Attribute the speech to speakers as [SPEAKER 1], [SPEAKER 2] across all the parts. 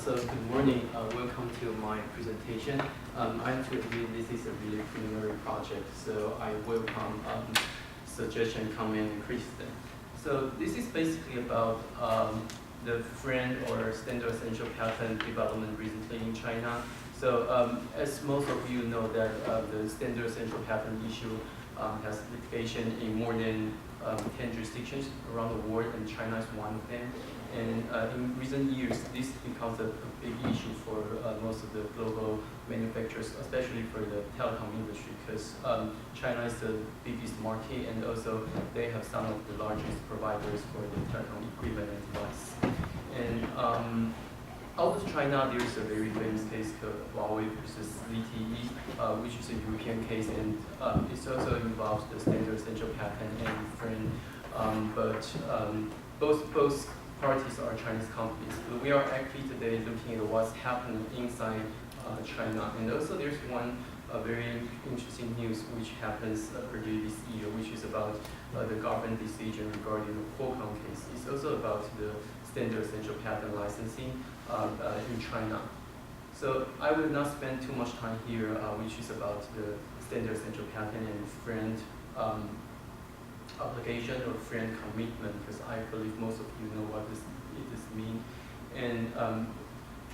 [SPEAKER 1] So good morning. Welcome to my presentation. I have to admit this is a really preliminary project, so I welcome suggestion, comment, and criticism. So this is basically about the FRAND or Standard Essential Pattern development recently in China. So as most of you know that the Standard Essential Pattern issue has litigation in more than 10 jurisdictions around the world, and China is one of them. And in recent years, this becomes a big issue for most of the global manufacturers, especially for the telecom industry, because China is the biggest market, and also they have some of the largest providers for the telecom equipment and device. And out of China, there is a very famous case called Huawei versus ZTE, which is a European case, and it also involves the Standard Essential Pattern and FRAND. Both parties are Chinese companies. But we are actually today looking at what's happening inside China. And also there's one very interesting news which happens earlier this year, which is about the government decision regarding the Qualcomm case. It's also about the Standard Essential Pattern licensing in China. So I will not spend too much time here, which is about the Standard Essential Pattern and FRAND obligation or FRAND commitment, because I believe most of you know what this means. And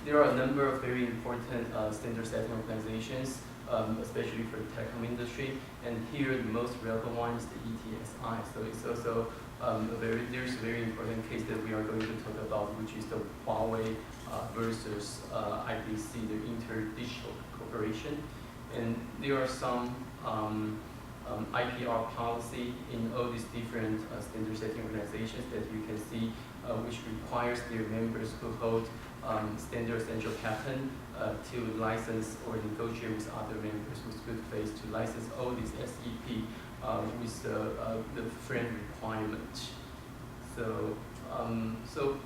[SPEAKER 1] there are a number of very important standard setting organizations, especially for the telecom industry. And here the most relevant one is the ETSI. So it's also there's a very important case that we are going to talk about, which is the Huawei versus IDC, the Interdigital Corporation. And there are some IPR policy in all these different standard setting organizations that you can see, which requires their members who hold standard essential pattern to license or negotiate with other members with good faith to license all these SEP with the FRAND requirement. So,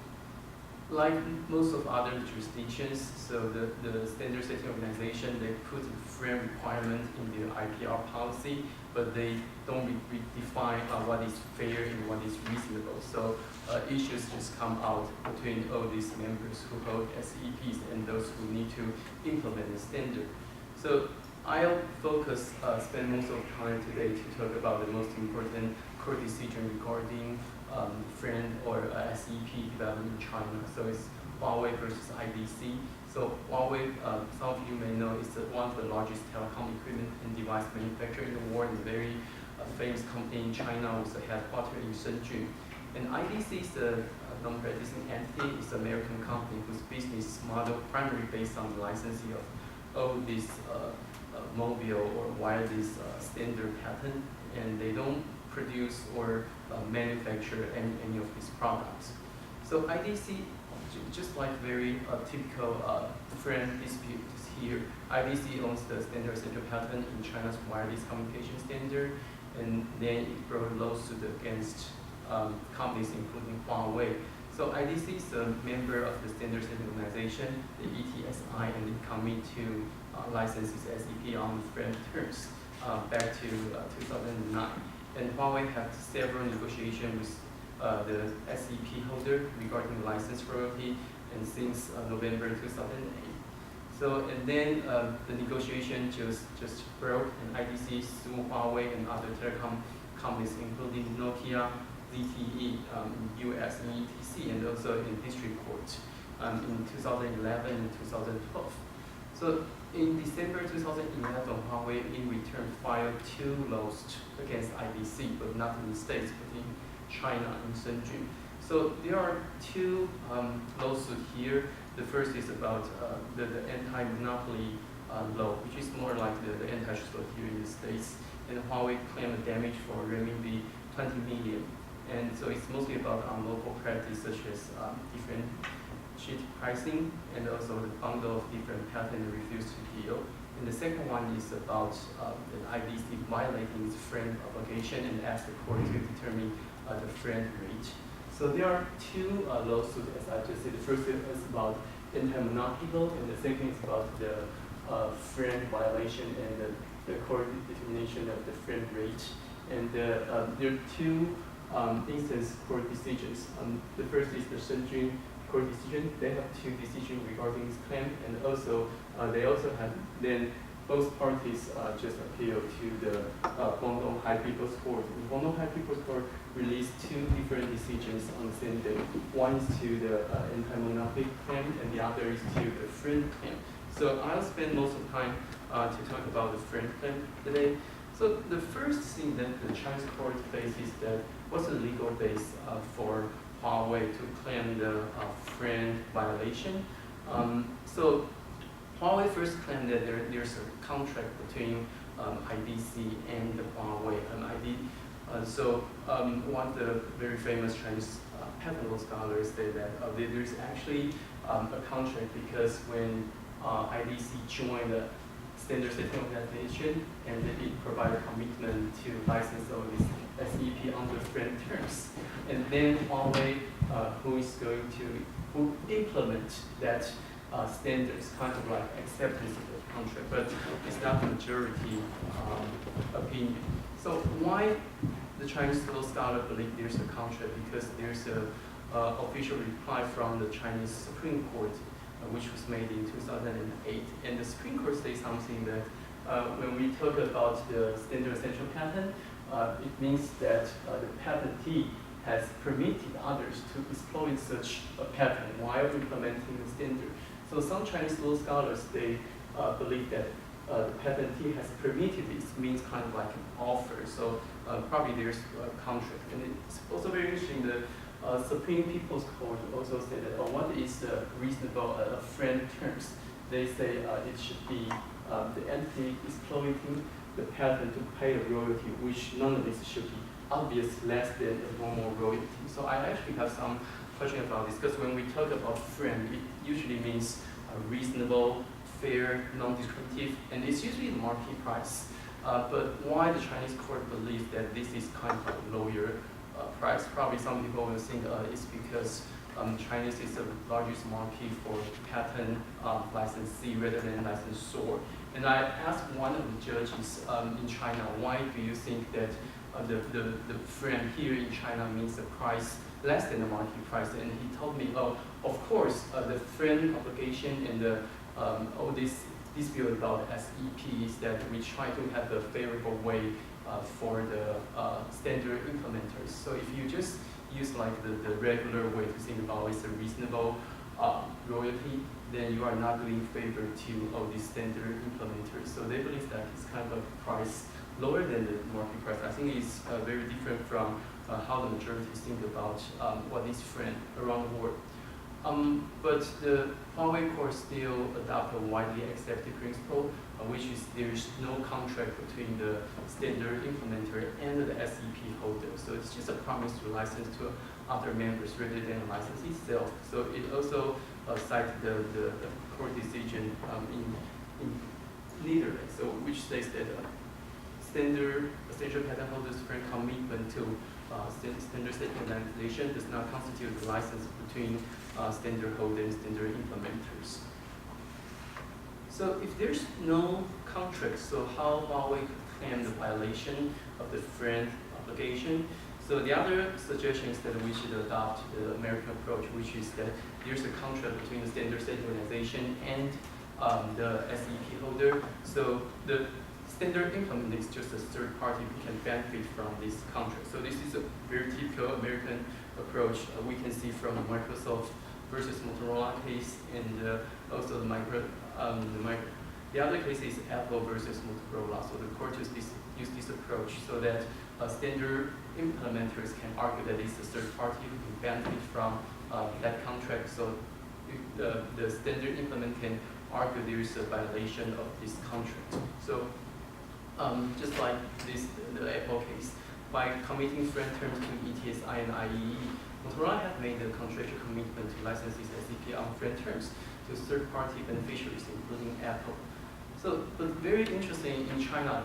[SPEAKER 1] like most of other jurisdictions, so the standard setting organization, they put the FRAND requirement in their IPR policy, but they don't define what is fair and what is reasonable. So issues just come out between all these members who hold SEPs and those who need to implement the standard. So I'll spend most of the time today to talk about the most important court decision regarding FRAND or SEP development in China. So it's Huawei versus IDC. So Huawei, some of you may know, is one of the largest telecom equipment and device manufacturer in the world, and very famous company in China with a headquarters in Shenzhen. And IDC is a non-practicing entity. It's an American company whose business model primarily based on the licensing of all these mobile or wireless standard pattern, and they don't produce or manufacture any of these products. So IDC, just like very typical FRAND dispute here, IDC owns the Standard Essential Pattern in China's wireless communication standard, and then it brought a lawsuit against companies including Huawei. So IDC is a member of the Standard Setting Organization, the ETSI, and it commit to license its SEP on FRAND terms back to 2009. And Huawei had several negotiations with the SEP holder regarding license royalty, and since November 2008. So, and then the negotiation just broke, and IDC sued Huawei and other telecom companies, including Nokia, ZTE in US and ETC, and also in district court in 2011 and 2012. So in December 2011, Huawei in return filed 2 lawsuits against IDC, but not in the States, but in China, in Shenzhen. So there are 2 lawsuits here. The first is about the anti-monopoly law, which is more like the antitrust law here in the States. And Huawei claimed a damage for RMB 20 million. And so it's mostly about unlawful practice such as different cheat pricing, and also the bundle of different patents refused to deal. And the second one is about the IDC violating its FRAND obligation and asked the court to determine the FRAND rate. So there are 2 lawsuits, as I just said. The first is about anti-monopoly law, and the second is about the FRAND violation and the court determination of the FRAND rate. And there are 2 instance court decisions. The first is the Shenzhen court decision. They have two decisions regarding this claim, and also they also have then both parties just appeal to the Guangdong High People's Court. The Guangdong High People's Court released two different decisions on the same day. One is to the anti-monopoly claim, and the other is to the FRAND claim. So I'll spend most of the time to talk about the FRAND claim today. So the first thing that the Chinese court faces is that what's the legal base for Huawei to claim the FRAND violation? So Huawei first claimed that there's a contract between IDC and the Huawei. So one of the very famous Chinese patent law scholars say that there's actually a contract because when IDC joined the standard setting organization and it provided commitment to license all these SEP under FRAND terms. And then Huawei, who implement that standards, kind of like acceptance of the contract, but it's not the majority opinion. So why the Chinese law scholar believe there's a contract? Because there's a official reply from the Chinese Supreme Court, which was made in 2008. And the Supreme Court says something that when we talk about the standard essential patent, it means that the patentee has permitted others to exploit such a patent while implementing the standard. So some Chinese law scholars, they believe that the patentee has permitted this, means kind of like an offer. So probably there's a contract. And it's also very interesting, the Supreme People's Court also said that what is the reasonable FRAND terms? They say it should be the entity exploiting the patent to pay a royalty, which nonetheless should be obvious less than a normal royalty. So I actually have some question about this, because when we talk about FRAND, it usually means a reasonable, fair, non-discriminative, and it's usually the market price. But why the Chinese court believes that this is kind of like a lower price? Probably some people will think it's because Chinese is the largest market for patent licensee rather than licensor. And I asked one of the judges in China, why do you think that the FRAND here in China means the price less than the market price? And he told me, oh, of course, the FRAND obligation and the, all this dispute about SEP is that we try to have a favorable way for the standard implementers. So if you just use like the regular way to think about it's a reasonable royalty, then you are not doing favor to all these standard implementers. So they believe that it's kind of a price lower than the market price. I think it's very different from how the majority think about what is FRAND around the world. But the Huawei court still adopt a widely accepted principle, which is there is no contract between the standard implementer and the SEP holder. So it's just a promise to license to other members rather than a license itself. So it also cites the court decision in Netherlands, so which says that standard essential patent holders' FRAND commitment to standard standardization does not constitute the license between standard holder and standard implementers. So if there's no contract, so how Huawei could claim the violation of the FRAND obligation? So the other suggestion is that we should adopt the American approach, which is that there's a contract between the standard organization and the SEP holder. So the standard implementer is just a third party who can benefit from this contract. So this is a very typical American approach we can see from the Microsoft versus Motorola case, and also the other case is Apple versus Motorola. So the court use this approach so that standard implementers can argue that it's a third party who can benefit from that contract. So the standard implementer can argue there is a violation of this contract. So just like the Apple case, by committing FRAND terms to ETSI and IEE, Motorola has made a contractual commitment to license its SEP on FRAND terms to third-party beneficiaries, including Apple. So, but very interesting, in China,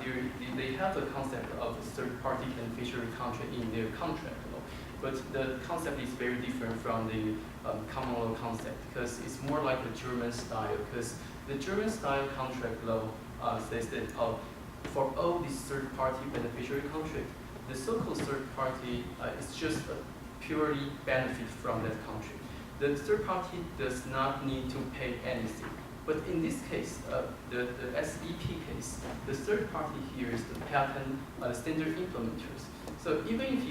[SPEAKER 1] they have the concept of a third-party beneficiary contract in their contract law. But the concept is very different from the common law concept, because it's more like the German style, because the German style contract law says that for all these third-party beneficiary contract, the so-called third party is just a purely benefit from that contract. the third party does not need to pay anything. But in this case, the SEP case, the third party here is the patent, the standard implementers. So even if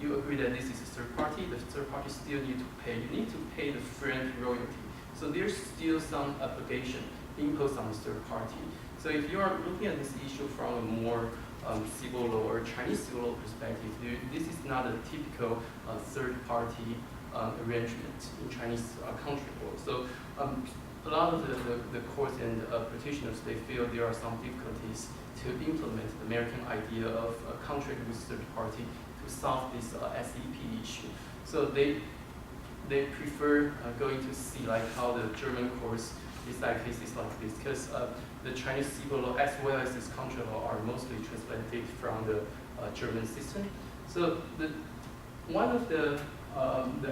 [SPEAKER 1] you agree that this is a third party, the third party still need to pay. You need to pay the FRAND royalty. So there's still some obligation imposed on the third party. So if you are looking at this issue from a more civil law or Chinese civil law perspective, this is not a typical third party arrangement in Chinese country law. So a lot of the courts and petitioners, they feel there are some difficulties to implement the American idea of a contract with third party to solve this SEP issue. So they prefer going to see like how the German courts decide cases like this, because the Chinese civil law as well as this contract law are mostly translated from the German system. So one of the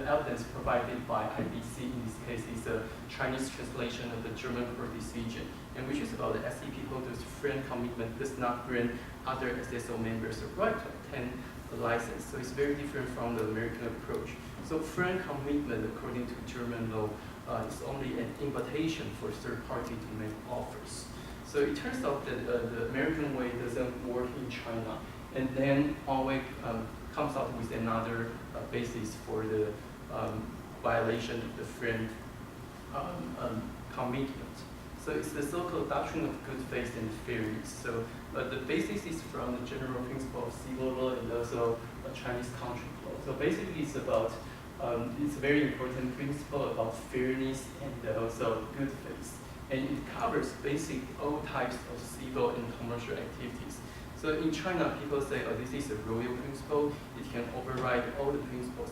[SPEAKER 1] evidence provided by Ipsc in this case is a Chinese translation of the German court decision, and which is about the SEP holders' FRAND commitment does not grant other SSO members the right to obtain a license. So it's very different from the American approach. So FRAND commitment, according to German law, is only an invitation for third party to make offers. So it turns out that the American way doesn't work in China, and then Huawei comes up with another basis for the violation of the FRAND commitment. So it's the so-called doctrine of good faith and fairness. So the basis is from the general principle of civil law and also a Chinese contract law. So basically it's about, it's a very important principle about fairness and also good faith. And it covers basic all types of civil and commercial activities. So in China, people say, oh, this is a royal principle. It can override all the principles.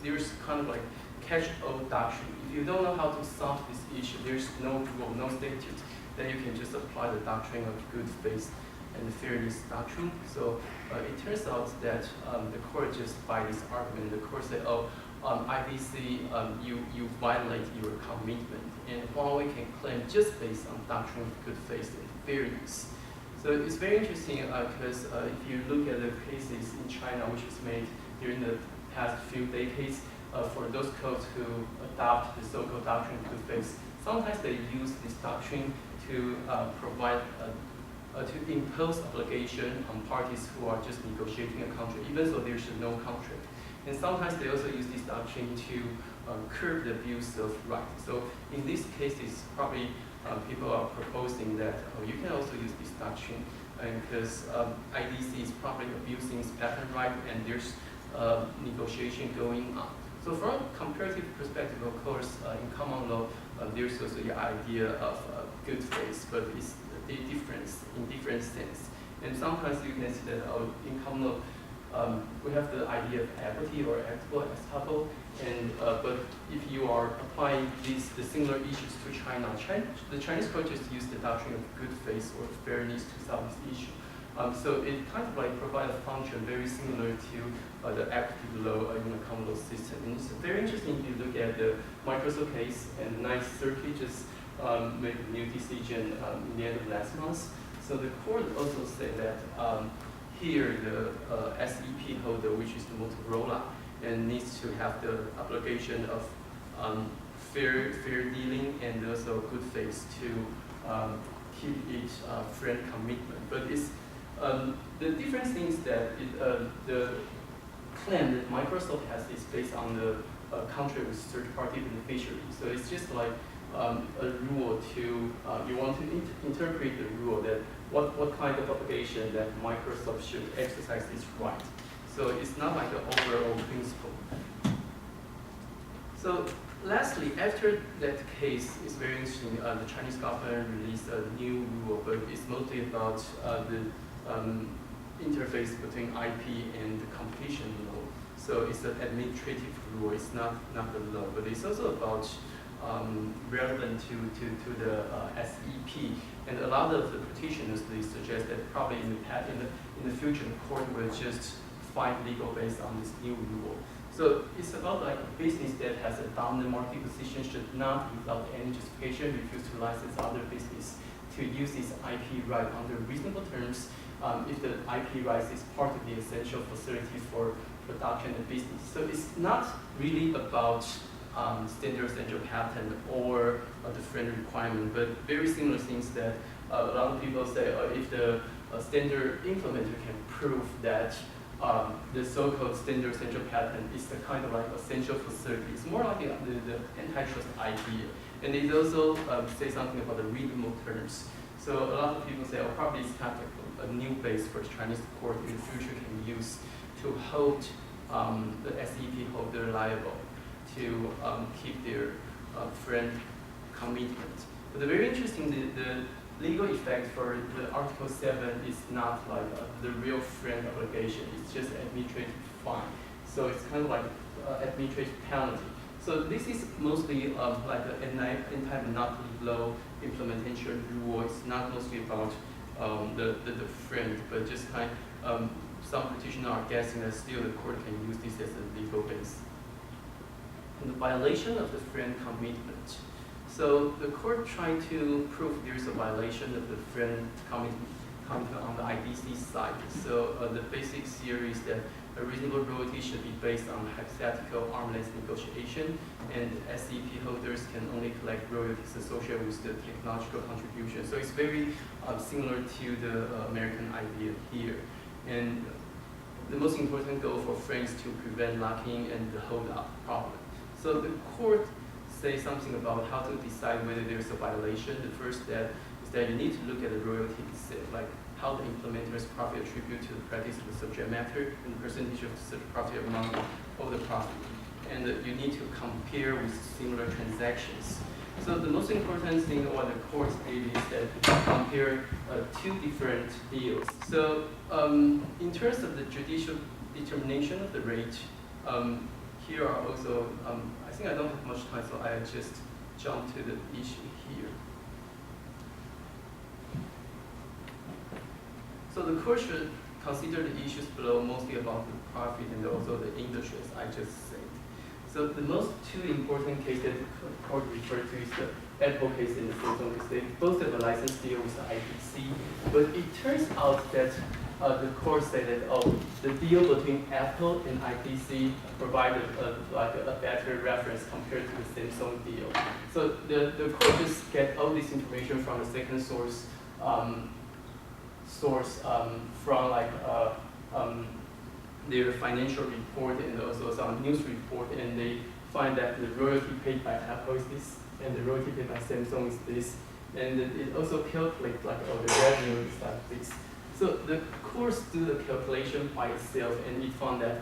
[SPEAKER 1] There's kind of like catch-all doctrine. If you don't know how to solve this issue, there's no rule, no statute, then you can just apply the doctrine of good faith and fairness doctrine. So it turns out that the court just by this argument, the court said, oh, IBC, you violate your commitment, and Huawei can claim just based on doctrine of good faith and fairness. So it's very interesting because if you look at the cases in China which was made during the past few decades, for those courts who adopt the so-called doctrine of good faith, sometimes they use this doctrine to provide, to impose obligation on parties who are just negotiating a contract, even though there's no contract. And sometimes they also use this doctrine to curb the abuse of rights. So in these cases, probably people are proposing that you can also use this doctrine because IDC is probably abusing its patent right and there's negotiation going on. So from a comparative perspective, of course, in common law, there's also the idea of good faith, but it's a difference in different sense. And sometimes you can see that in common law, we have the idea of equity or equitable estoppel, and but if you are applying the similar issues to China, the Chinese court just use the doctrine of good faith or fairness to solve this issue. So it kind of like provides a function very similar to the equity law in the common law system. And it's very interesting if you look at the Microsoft case, and the Ninth Circuit just made a new decision in the end of last month. So the court also said that here the SEP holder, which is the Motorola, and needs to have the obligation of fair dealing and also good faith to keep its FRAND commitment. But it's the difference is that the claim that Microsoft has is based on the contract with third-party beneficiary. So it's just like a rule to you want to interpret the rule that what kind of obligation that Microsoft should exercise its right. So it's not like an overall principle. So lastly, after that case, it's very interesting. The Chinese government released a new rule, but it's mostly about the interface between IP and the competition law. So it's an administrative rule. It's not the law, but it's also about relevant to the SEP. And a lot of the petitioners, they suggest that probably in the future, the court will just find legal based on this new rule. So it's about like a business that has a dominant market position should not, without any justification, refuse to license other business to use its IP right under reasonable terms if the IP rights is part of the essential facility for production and business. So it's not really about standard essential pattern or the FRAND requirement, but very similar things that a lot of people say if the standard implementer can prove that the so-called standard essential pattern is the kind of like essential facility. It's more like the antitrust idea. And they also say something about the readable terms. So a lot of people say, oh, probably it's kind of like a new base for the Chinese court in the future can use to hold the SEP holder liable to keep their FRAND commitment. But the very interesting, the legal effect for the Article 7 is not like the real FRAND obligation. It's just administrative fine. So it's kind of like administrative penalty. So this is mostly like an anti-monopoly law implementation rule. It's not mostly about the FRAND, but just kind some petitioners are guessing that still the court can use this as a legal base. And the violation of the FRAND commitment. So the court tried to prove there is a violation of the FRAND commitment on the IDC side. So the basic theory is that a reasonable royalty should be based on hypothetical arm's length negotiation, and SEP holders can only collect royalties associated with the technological contribution. So it's very similar to the American idea here. And the most important goal for FRAND is to prevent locking and the hold-up problem. So the court says something about how to decide whether there's a violation. The first step is that you need to look at the royalty itself, like how the implementer's profit attribute to the practice of the subject matter and the percentage of such profit among all the profit. And you need to compare with similar transactions. So the most important thing what the court did is that compare two different deals. So in terms of the judicial determination of the rate, here are also, I think I don't have much time, so I just jump to the issue here. So the court should consider the issues below mostly about the profit and also the industry, as I just said. So the most two important cases that the court referred to is the Apple case and the Samsung case. They both have a license deal with the IPC, but it turns out that the court said that, oh, the deal between Apple and IPC provided like a better reference compared to the Samsung deal. So the court just get all this information from the second source, from like their financial report and also some news report, and they find that the royalty paid by Apple is this, and the royalty paid by Samsung is this, and it also calculates like, oh, the revenue is like this. So the court do the calculation by itself, and it found that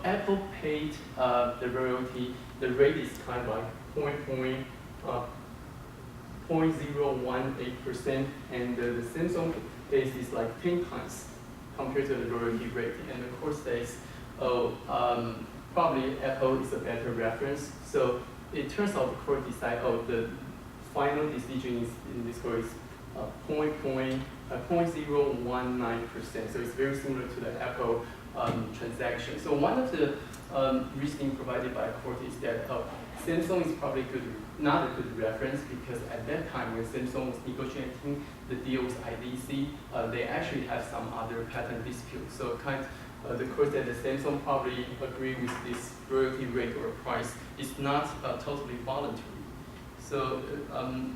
[SPEAKER 1] Apple paid the royalty, the rate is kind of like 0.018%, and the Samsung case is like 10 times compared to the royalty rate. And the court says, oh, probably Apple is a better reference. So it turns out the court decide, oh, the final decision is in this court is 0.019%. So it's very similar to the Apple transaction. So one of the reasoning provided by the court is that Samsung is probably not a good reference, because at that time when Samsung was negotiating the deal with IDC, they actually have some other patent dispute. So the court said that Samsung probably agree with this royalty rate or price. It's not totally voluntary. So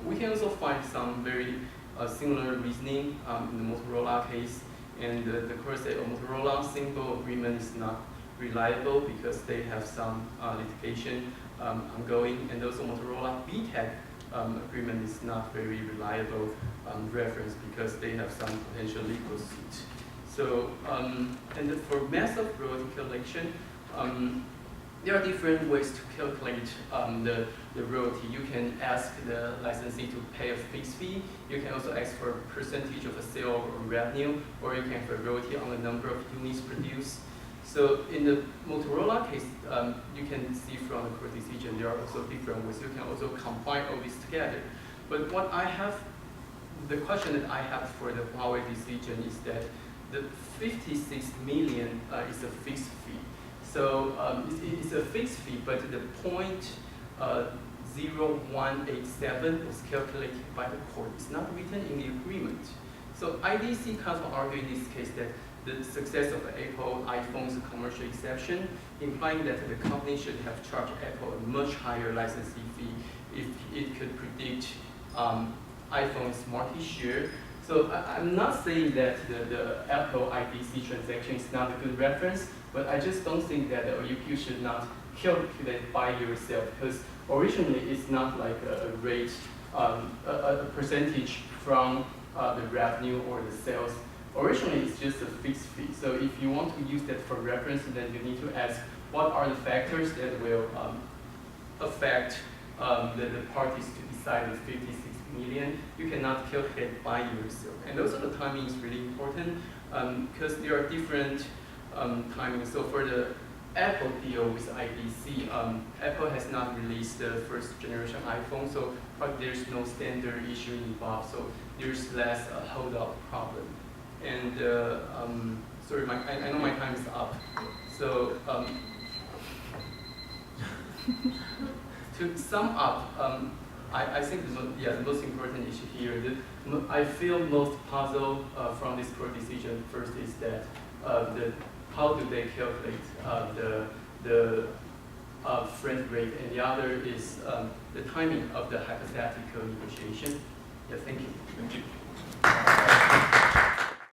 [SPEAKER 1] we can also find some very similar reasoning in the Motorola case, and the court said Motorola single agreement is not reliable because they have some litigation ongoing, and also Motorola BTEC agreement is not very reliable reference because they have some potential legal suit. So, and for method of royalty collection, there are different ways to calculate the royalty. You can ask the licensee to pay a fixed fee. You can also ask for a percentage of the sale or revenue, or you can have a royalty on the number of units produced. So in the Motorola case, you can see from the court decision, there are also different ways. You can also combine all these together. But the question that I have for the Huawei decision is that the 56 million is a fixed fee. So it's a fixed fee, but the 0.0187 was calculated by the court. It's not written in the agreement. So IDC counsel argued in this case that the success of the Apple iPhone's commercial exception, implying that the company should have charged Apple a much higher licensing fee if it could predict iPhone's market share. So I'm not saying that the Apple IDC transaction is not a good reference, but I just don't think that you should not calculate by yourself, because originally it's not like a rate, a percentage from the revenue or the sales. Originally it's just a fixed fee. So if you want to use that for reference, then you need to ask what are the factors that will affect the parties to decide the 56 million. You cannot calculate by yourself. And also the timing is really important because there are different timings. So for the Apple deal with IDC, Apple has not released the first generation iPhone, so probably there's no standard issue involved, so there's less hold up problem. And sorry, I know my time is up. So to sum up, I think the most important issue here, I feel most puzzled from this court decision. First is that how do they calculate the FRAND rate, and the other is the timing of the hypothetical negotiation. Yeah, thank you.
[SPEAKER 2] Thank you.